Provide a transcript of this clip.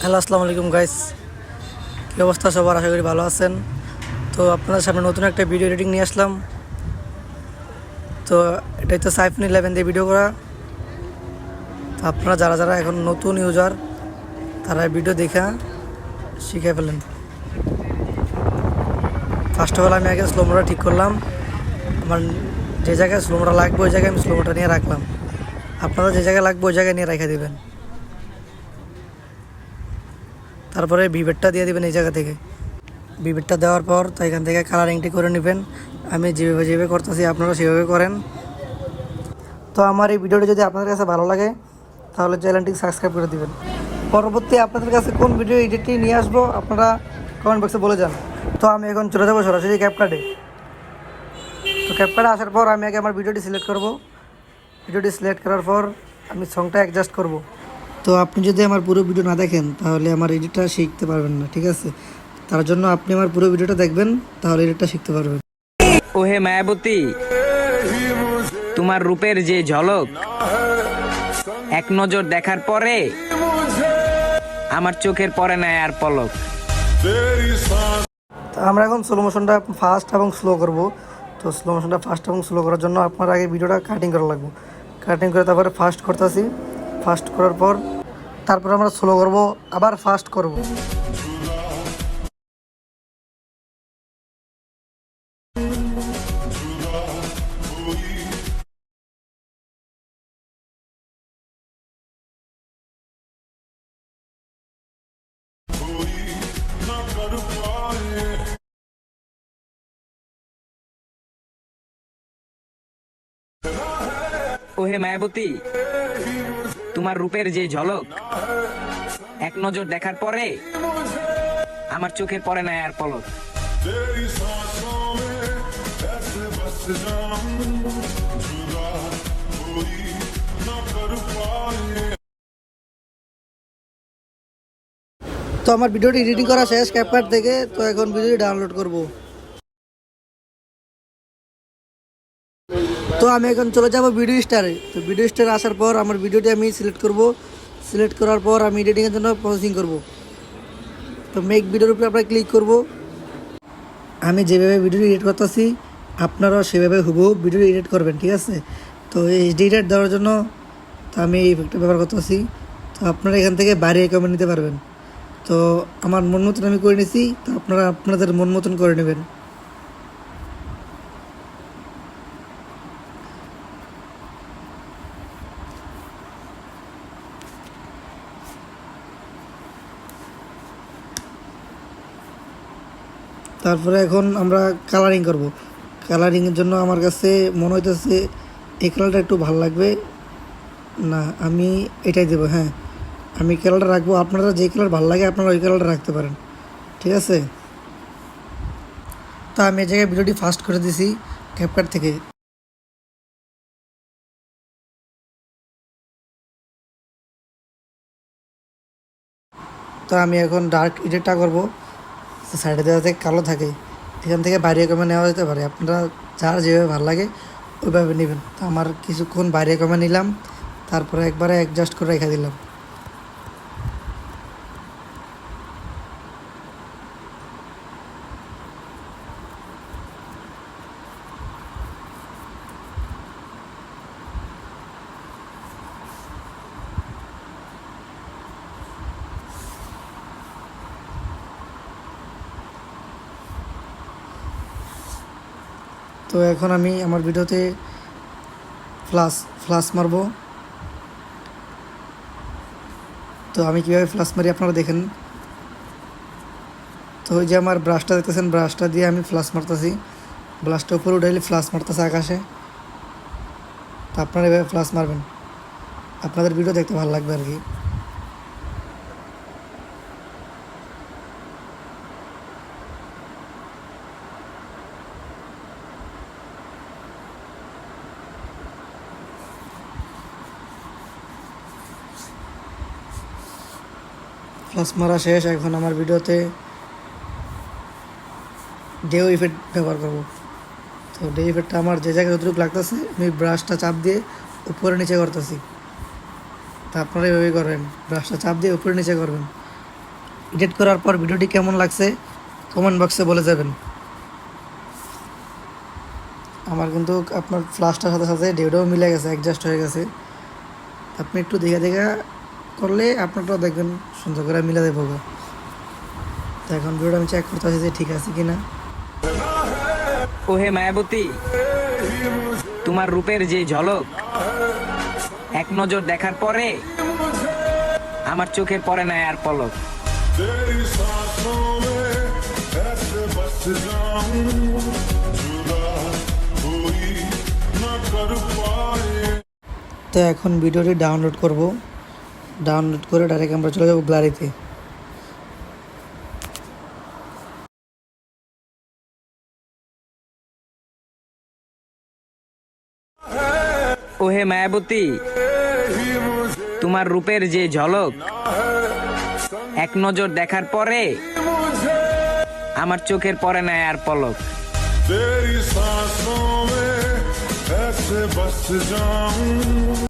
Hello, আসসালামু আলাইকুম guys. কী অবস্থা সবার? আশা করি ভালো আছেন। তো আপনাদের সামনে নতুন একটা ভিডিও এডিটিং নিয়ে আসলাম। তো এটা হচ্ছে সাইফোন 11 দিয়ে ভিডিও করা। তো আপনারা যারা যারা এখন নতুন ইউজার তারা ভিডিও দেখা শিখে ফেলেন। ফার্স্ট অফ অল আমি আগে স্লোমোটা ঠিক করলাম। আমার যে জায়গায় স্লোমোটা লাগবে ওই জায়গায় আমি স্লোমোটা নিয়ে রাখলাম। আপনারা যে জায়গায় লাগবে ওই জায়গায় নিয়ে রেখে দেবেন। তারপরে ভিভেটটা দিয়ে দেবেন এই জায়গা থেকে। ভিভেটটা দেওয়ার পর তো এখান থেকে কালারিংটি করে নেবেন। আমি যেভাবে করতেছি আপনারা সেভাবে করেন। তো আমার এই ভিডিওটি যদি আপনাদের কাছে ভালো লাগে তাহলে চ্যানেলটি সাবস্ক্রাইব করে দিবেন। পরবর্তী আপনাদের কাছে কোন ভিডিও এডিটটি নিয়ে আসবো আপনারা কমেন্ট বক্সে বলে যান। তো আমি এখন চলে যাবো সরাসরি ক্যাপকাটে। তো ক্যাপকাটে আসার পর আমি আগে আমার ভিডিওটি সিলেক্ট করব। ভিডিওটি সিলেক্ট করার পর আমি সংটা অ্যাডজাস্ট করব। তো আপনি যদি আমার পুরো ভিডিও না দেখেন তাহলে আমার এডিটটা শিখতে পারবেন না, ঠিক আছে? তার জন্য আপনি আমার পুরো ভিডিওটা দেখবেন, তাহলে এডিটটা শিখতে পারবেন। ওহে মায়াবতী, তোমার রূপের যে ঝলক এক নজর দেখার পরে আমার চোখের পরে নাই আর পলক। তো আমরা এখন স্লো মোশনটা ফাস্ট এবং স্লো করব। তো স্লো মোশনটা ফাস্ট এবং স্লো করার জন্য আপনার আগে ভিডিওটা কাটিং করা লাগবে। কাটিং করে তারপরে ফাস্ট করতেছি। ফাস্ট করার পর তারপর আমরা স্লো করব, আবার ফাস্ট করব। ওহে মায়াবতী, তোমার রূপের যে ঝলক এক নজর দেখার পরে আমার চোখের পরে নাই আর পলক। তো আমার ভিডিওটি এডিটিং করা শেষ ক্যাপকাট থেকে। তো এখন ভিডিওটি ডাউনলোড করব। তো আমি এখন চলে যাব ভিডিও স্টারে। তো ভিডিও স্টারে আসার পর আমার ভিডিওটি আমি সিলেক্ট করব। সিলেক্ট করার পর আমি এডিটিংয়ের জন্য প্রসেসিং করব। তো মেক ভিডিওর উপরে আপনারা ক্লিক করব। আমি যেভাবে ভিডিও এডিট করতেছি আপনারাও সেভাবে হুবহু ভিডিও এডিট করবেন, ঠিক আছে? তো এইচডি এডিট দেওয়ার জন্য তো আমি এই ইফেক্টটা ব্যবহার করতেছি। তো আপনারা এখান থেকে বাইরে কমেন্ট নিতে পারবেন। তো আমার মন মতন আমি করে নিয়েছি, তো আপনারা আপনাদের মন মতন করে নেবেন। তারপরে এখন আমরা কালারিং করব। কালারিংয়ের জন্য আমার কাছে মনে হইতেছে এই কালারটা একটু ভালো লাগবে। না, আমি এটাই দেবো। হ্যাঁ, আমি কালারটা রাখবো। আপনারা যে কালার ভালো লাগে আপনারা ওই কালারটা রাখতে পারেন, ঠিক আছে? তো আমি এই জায়গায় ভিডিওটি ফাস্ট করে দিছি ক্যাপকাট থেকে। তো আমি এখন ডার্ক এডিটটা করবো। সাইডে যাতে কালো থাকে এখান থেকে বাইরে কমে নেওয়া যেতে পারে। আপনারা যার যেভাবে ভালো লাগে ওইভাবে নেবেন। তো আমার কিছুক্ষণ বাইরে কমে নিলাম, তারপরে একবারে অ্যাডজাস্ট করে রেখে দিলাম। তো এখন আমি আমার ভিডিওতে ফ্লাশ ফ্লাশ মারবো। তো আমি কীভাবে ফ্লাশ মারি আপনারা দেখেন। তো ওই যে আমার ব্রাশটা দেখতেছেন, ব্রাশটা দিয়ে আমি ফ্লাশ মারতেছি। ব্রাশটা উপরে উঠাইলে ফ্লাশ মারতেছে আকাশে। তো আপনারা এভাবে ফ্লাশ মারবেন, আপনাদের ভিডিও দেখতে ভালো লাগবে আর কি। ফ্লাশ মারা শেষ। এখন আমার ভিডিওতে ডেও ইফেক্ট ব্যবহার করবো। তো ডে ইফেক্টটা আমার যে জায়গায় যতটুকু লাগতেছে আমি ব্রাশটা চাপ দিয়ে উপরে নিচে করতেছি। তা আপনারা এভাবেই করবেন, ব্রাশটা চাপ দিয়ে উপরে নিচে করবেন। এডিট করার পর ভিডিওটি কেমন লাগছে কমেন্ট বক্সে বলে যাবেন। আমার কিন্তু আপনার ফ্লাশটার সাথে সাথে ডেটাও মিলে গেছে, অ্যাডজাস্ট হয়ে গেছে। আপনি একটু দেখা দেখা করলে আপনারটাও দেখবেন সুন্দর করে মিলে দেবো। তো এখন ভিডিওটা আমি চেক করতে আছি যে ঠিক আছে কিনা। ওহে মায়াবতী, তোমার রূপের যে ঝলক এক নজর দেখার পরে আমার চোখের পরে নাই আর পলক। तेरी सांसों में ऐसे बस जाऊं, जुदा कोई न कर पाए। তো এখন ভিডিওটি ডাউনলোড করব। ডাউনলোড করে ডাইরেক্ট আমরা চলে যাবো গ্যালারিতে। ওহে মায়াবতী, তোমার রূপের যে ঝলক এক নজর দেখার পরে আমার চোখের পরে নাই আর পলক। तेरी सांसों में ऐसे बस जाऊं।